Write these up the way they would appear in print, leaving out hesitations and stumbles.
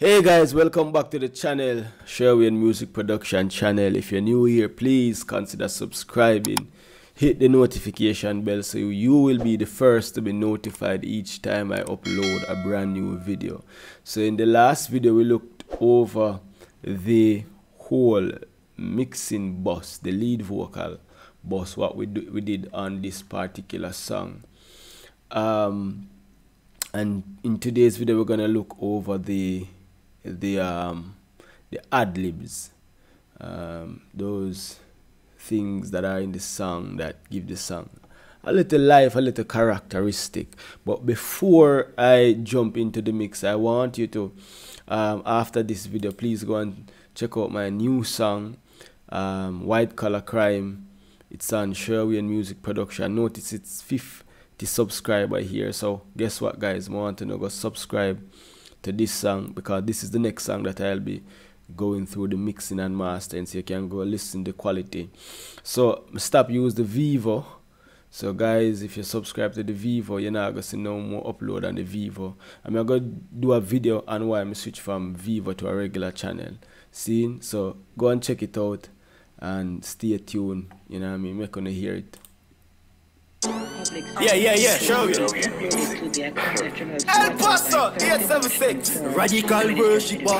Hey guys, welcome back to the channel, Sherwayne Music Production channel. If you're new here, please consider subscribing. Hit the notification bell so you will be the first to be notified each time I upload a brand new video. So in the last video, we looked over the whole mixing bus, the lead vocal bus, what we did on this particular song. And in today's video, we're gonna look over the ad-libs, those things that are in the song that give the song a little life, a little characteristic. But before I jump into the mix, I want you to after this video, please go and check out my new song, White Collar Crime. It's on Sherwayne Music Production. Notice it's 50 subscriber here, so guess what guys, I want to know, go subscribe to this song, because this is the next song that I'll be going through the mixing and mastering, so you can go listen to the quality. So stop use the Vivo. So guys, if you subscribe to the Vivo, you're not gonna see no more upload on the Vivo. I'm gonna do a video on why I switch from Vivo to a regular channel. See, so go and check it out and stay tuned. You know what I mean? We're gonna hear it. Yeah, show you. El Paso, 876. Radical worshipper.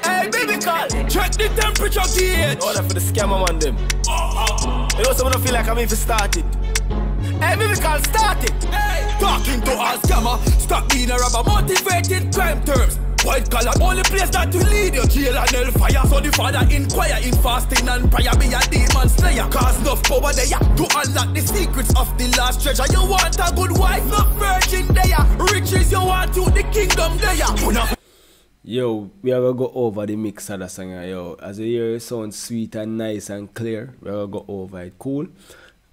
Hey, baby, call. Check the temperature gauge. Order for the scammer on them. You know, someone don't feel like I'm even started. Hey, baby, call, start it. Hey. Talking to our scammer. Stop being a robber. Motivated crime terms. White collar, only place that will lead you, jail and hellfire. So the father inquire in fasting and prayer, be a demon slayer. Cause enough power there to unlock the secrets of the last treasure. You want a good wife, not virgin there. Riches you want to the kingdom there. Yo, we are gonna go over the mix of the song. Yo, as you hear, it sounds sweet and nice and clear. We are gonna go over it, cool.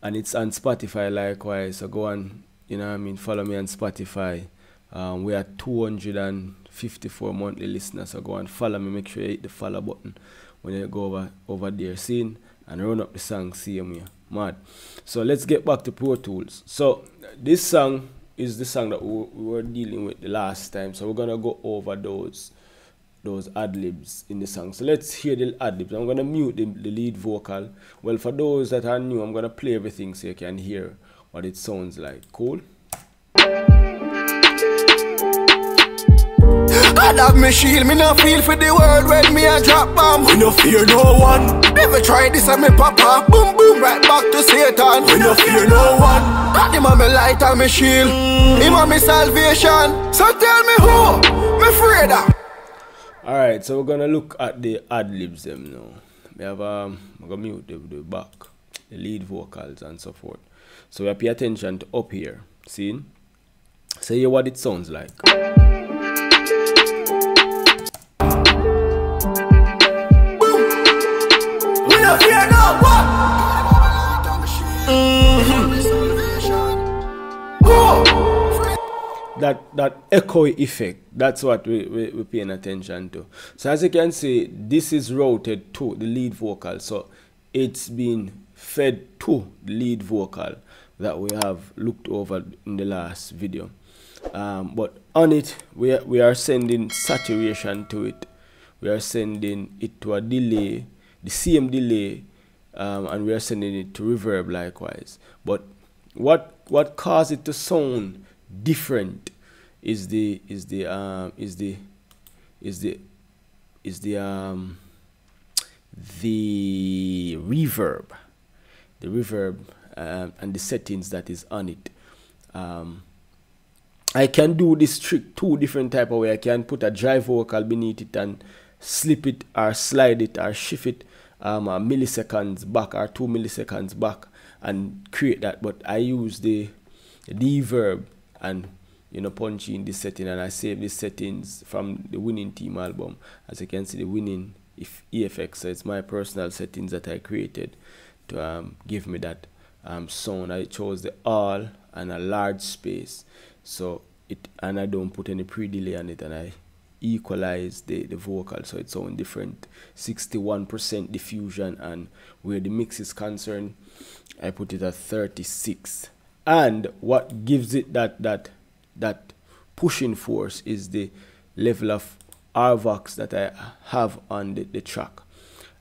And it's on Spotify likewise, so go on, you know what I mean, follow me on Spotify. We are 254 monthly listeners, so go and follow me. Make sure you hit the follow button when you go over there, seeing, and run up the song. See me, mad. So let's get back to Pro Tools. So this song is the song that we were dealing with the last time, so we're gonna go over those ad-libs in the song. So let's hear the ad-libs. I'm gonna mute the lead vocal. Well, for those that are new, I'm gonna play everything so you can hear what it sounds like. Cool. I have me shield, me no feel for the world when me a drop bomb. We no fear no one. Never try this and me papa. Boom boom right back to Satan. We no fear no one. Got him on me light and me shield. Him on me salvation. So tell me who me afraid of. Alright, so we're gonna look at the ad-libs them now. We have I'm gonna mute the back, the lead vocals and so forth. So we pay attention to up here. See? So hear what it sounds like. That echo effect, that's what we're paying attention to. So as you can see, this is routed to the lead vocal, so it's been fed to the lead vocal that we have looked over in the last video. But on it, we are sending saturation to it. We are sending it to a delay, the same delay, and we are sending it to reverb likewise. But what caused it to sound different is the reverb, and the settings that is on it. I can do this trick two different type of way. I can put a dry vocal beneath it and slip it or slide it or shift it a milliseconds back or 2 milliseconds back and create that. But I use the reverb and, you know, punch in this setting, and I save these settings from the Winning Team album. As you can see, the Winning EFX, so it's my personal settings that I created to give me that sound. I chose the all and a large space, so and I don't put any pre-delay on it, and I equalize the vocal so it sounds different. 61% diffusion, and where the mix is concerned, I put it at 36. And what gives it that pushing force is the level of RVOX that I have on the track.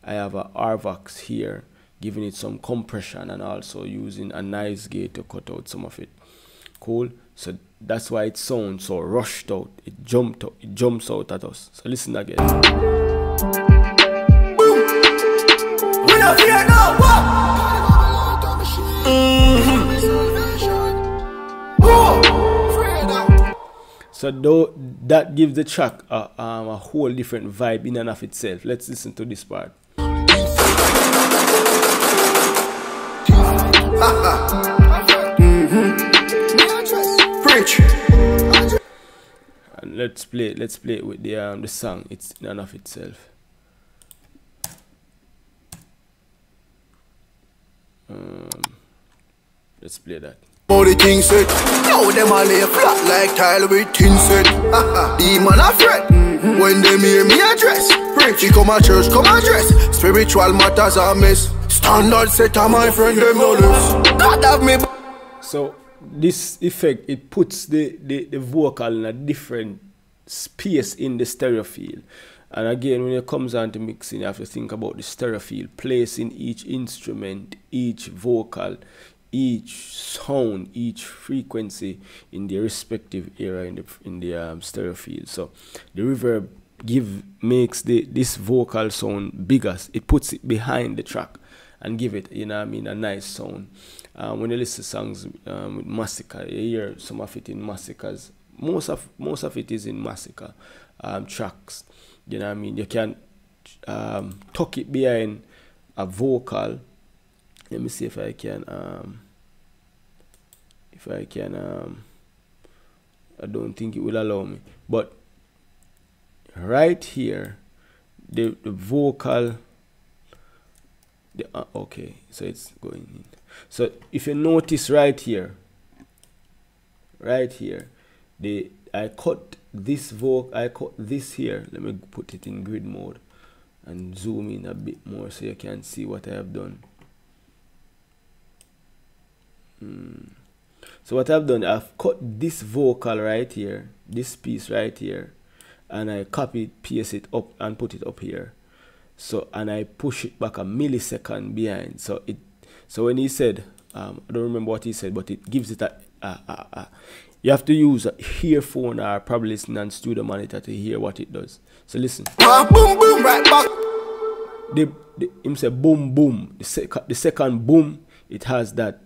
I have a RVOX here, giving it some compression and also using a nice gate to cut out some of it. Cool. So that's why it sounds so rushed out. It jumps out at us. So listen again. So though that gives the track a whole different vibe in and of itself. Let's listen to this part. And let's play it with the song. It's in and of itself. Let's play that. All the things said, now them all lay flat like tile with tin set. Demon a fret, when them hear me address. Preach, come a church, come a dress. Spiritual matters are mess. Standard set of my friend, them no less. God have me. So this effect, it puts the vocal in a different space in the stereo field. And again, when it comes on to mixing, you have to think about the stereo field, placing each instrument, each vocal, each sound, each frequency in their respective area in the stereo field. So the reverb makes this vocal sound bigger. It puts it behind the track and give it, you know what I mean, a nice sound. When you listen to songs with Massacre, you hear some of it in Massacres. Most of it is in Massacre tracks. You know what I mean? You can tuck it behind a vocal. Let me see if I can. I don't think it will allow me. But right here, the vocal. Okay, so it's going in. So if you notice right here, I cut this I cut this here. Let me put it in grid mode and zoom in a bit more so you can see what I have done. So what I've done, I've cut this vocal right here, this piece right here, and I copy it, paste it up and put it up here. So, and I push it back a millisecond behind. So when he said, I don't remember what he said, but it gives it you have to use a earphone or probably listen on studio monitor to hear what it does. So listen. Boom, boom, right back. Him say boom, boom. The second boom, it has that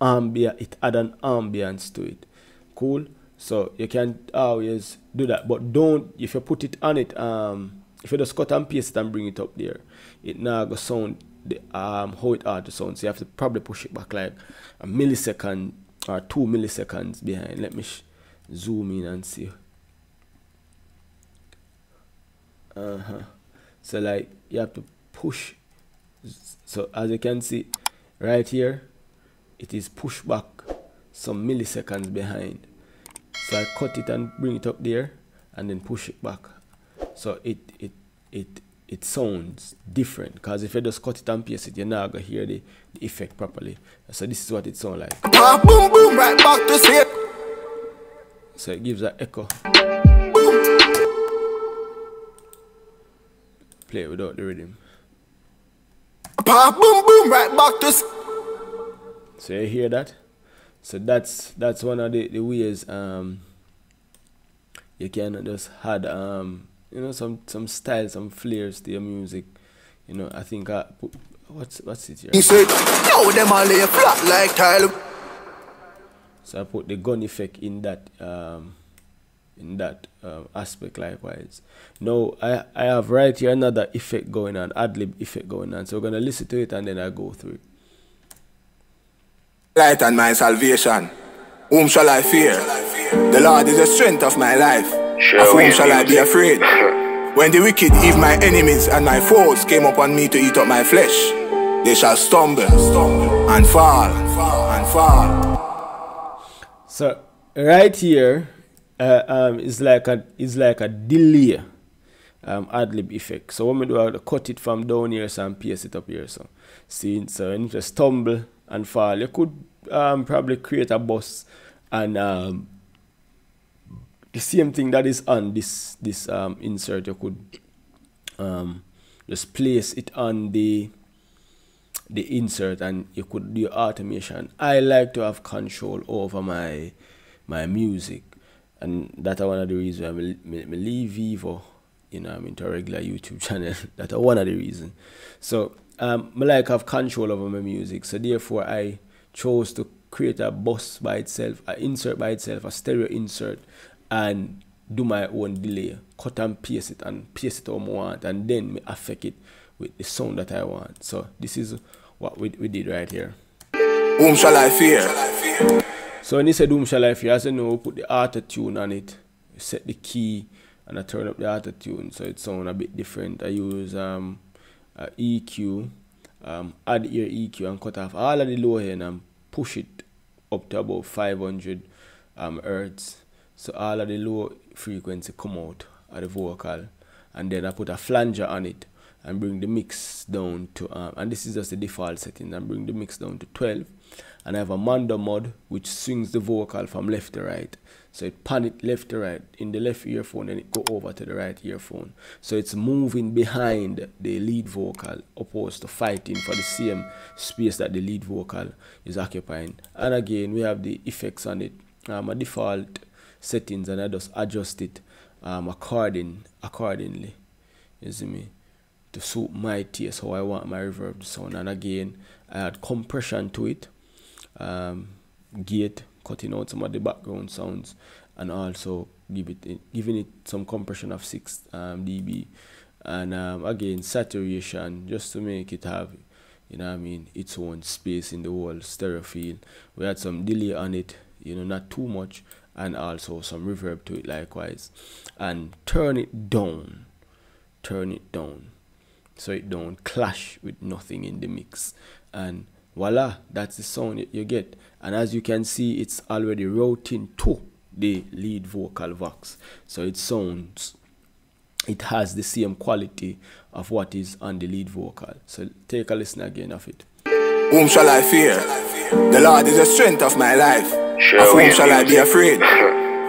ambient. It add an ambience to it. Cool. So you can always do that, but don't. If you put it on it, if you just cut and paste it and bring it up there, it now go sound how it ought to sound. So you have to probably push it back like a millisecond or 2 milliseconds behind. Let me zoom in and see. So like you have to push. So as you can see right here, it is pushed back some milliseconds behind. So I cut it and bring it up there and then push it back. So it sounds different, because if you just cut it and paste it, you're not gonna hear the effect properly. So this is what it sounds like. Boom, boom, right back to see it. So it gives an echo. Play it without the rhythm. Boom, boom, right back to see. So you hear that? So that's one of the ways you can just add you know, some style, some flares to your music. You know, I think I put, what's it here? He said, "No, them all lay flat like tile." So I put the gun effect in that aspect likewise. Now I have right here another effect going on, ad-lib effect going on. So we're gonna listen to it and then I go through it. Light and my salvation. Whom shall I fear? The Lord is the strength of my life. Of whom shall I be afraid? When the wicked, even my enemies and my foes, came upon me to eat up my flesh, they shall stumble and fall and fall. So right here is like a delay ad-lib effect. So what we do, I cut it from down here so and paste it up here. So see, so when you just stumble and fall, you could probably create a bus and the same thing that is on this insert, you could just place it on the insert and you could do automation. I like to have control over my music, and that's one of the reasons I leave Vivo, you know, I'm into a regular YouTube channel. That's one of the reasons. So I like have control over my music, so therefore I chose to create a bus by itself, an insert by itself, a stereo insert, and do my own delay, cut and paste it how I want, and then me affect it with the sound that I want. So this is what we did right here. Whom shall I fear? So when you say whom shall I fear, as you know, we put the auto tune on it, set the key, and I turn up the auto tune so it sounds a bit different. I use EQ, add ear EQ, and cut off all of the low end and push it up to about 500 hertz. So all of the low frequency come out of the vocal, and then I put a flanger on it and bring the mix down to and this is just the default setting, and bring the mix down to 12. And I have a Mando mod which swings the vocal from left to right, so it pan it left to right in the left earphone and it go over to the right earphone, so it's moving behind the lead vocal opposed to fighting for the same space that the lead vocal is occupying. And again, we have the effects on it, a default settings, and I just adjust it accordingly, you see me, to suit my taste, how I want my reverb to sound. And again, I add compression to it, gate, cutting out some of the background sounds, and also giving it some compression of 6 dB, and again saturation, just to make it have, you know what I mean, its own space in the whole stereo field. We had some delay on it, you know, not too much, and also some reverb to it likewise, and turn it down so it don't clash with nothing in the mix, and voila, that's the sound you get. And as you can see, it's already routing to the lead vocal Vox, so it has the same quality of what is on the lead vocal. So take a listen again of it. Whom shall I fear? The Lord is the strength of my life. Of whom shall I be afraid?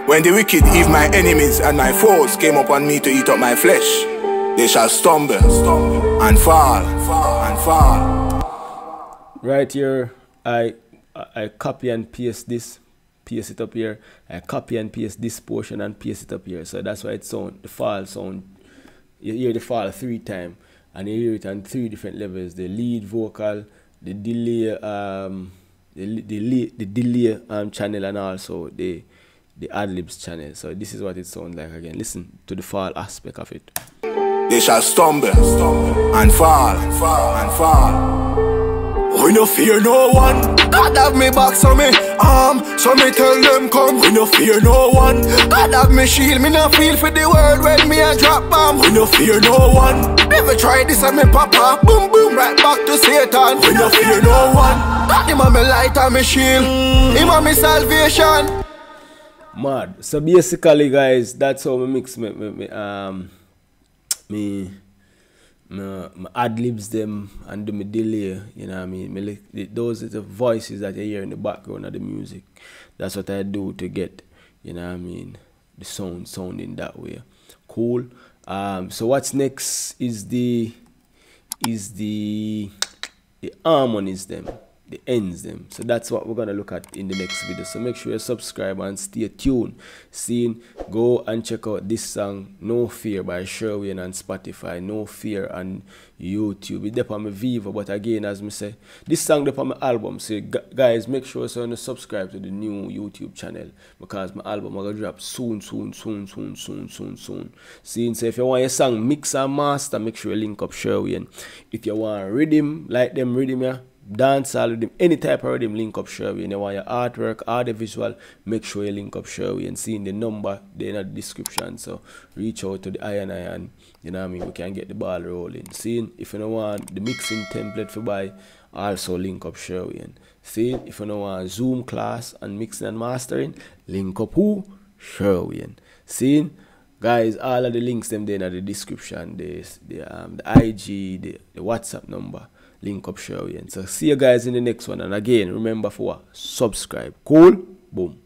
When the wicked, even my enemies and my foes, came upon me to eat up my flesh, they shall stumble and fall and fall. Right here, I copy and paste this, paste it up here. I copy and paste this portion and paste it up here. So that's why it sound, the fall sound, you hear the fall 3 times, and you hear it on 3 different levels: the lead vocal, the delay, the delay channel, and also the ad-libs channel. So this is what it sounds like again. Listen to the fall aspect of it. They shall stumble and fall and fall. We no fear no one. God have me back, so me so me tell them come. We no fear no one. God have me shield, me no feel for the world when me a drop bomb. We no fear no one. Never try this and me papa, boom boom, right back to Satan. We no fear no one. God him a me light and me shield, him a me salvation. Mad. So basically, guys, that's how we mix me ad-libs them and do me delay, you know what I mean. Those are the voices that you hear in the background of the music. That's what I do to get, you know what I mean, the sounding that way. Cool. So what's next is the harmonies them, the ends them. So that's what we're gonna look at in the next video. So make sure you subscribe and stay tuned. Go and check out this song No Fear by Sherwayne on Spotify, No Fear on YouTube. It's up on my Vivo, but again, as me say, this song up on my album. So guys, make sure you subscribe to the new YouTube channel, because my album will drop soon. So if you want your song mix and master, make sure you link up Sherwayne. If you want riddim, like them riddim, yeah, dancehall riddim, any type of riddim, link up Sherwayne. You want your artwork, audio visual, make sure you link up Sherwayne. Seeing the number there in the description, so reach out to the INI and, you know what I mean, we can get the ball rolling. Seeing if you don't want the mixing template for buy, also link up Sherwayne. Seeing if you don't want Zoom class and mixing and mastering, link up who? Sherwayne. Seeing, guys, all of the links them there in the description. The IG, the WhatsApp number, link up Sherwayne. So see you guys in the next one, and again, remember for what? Subscribe. Cool? Boom.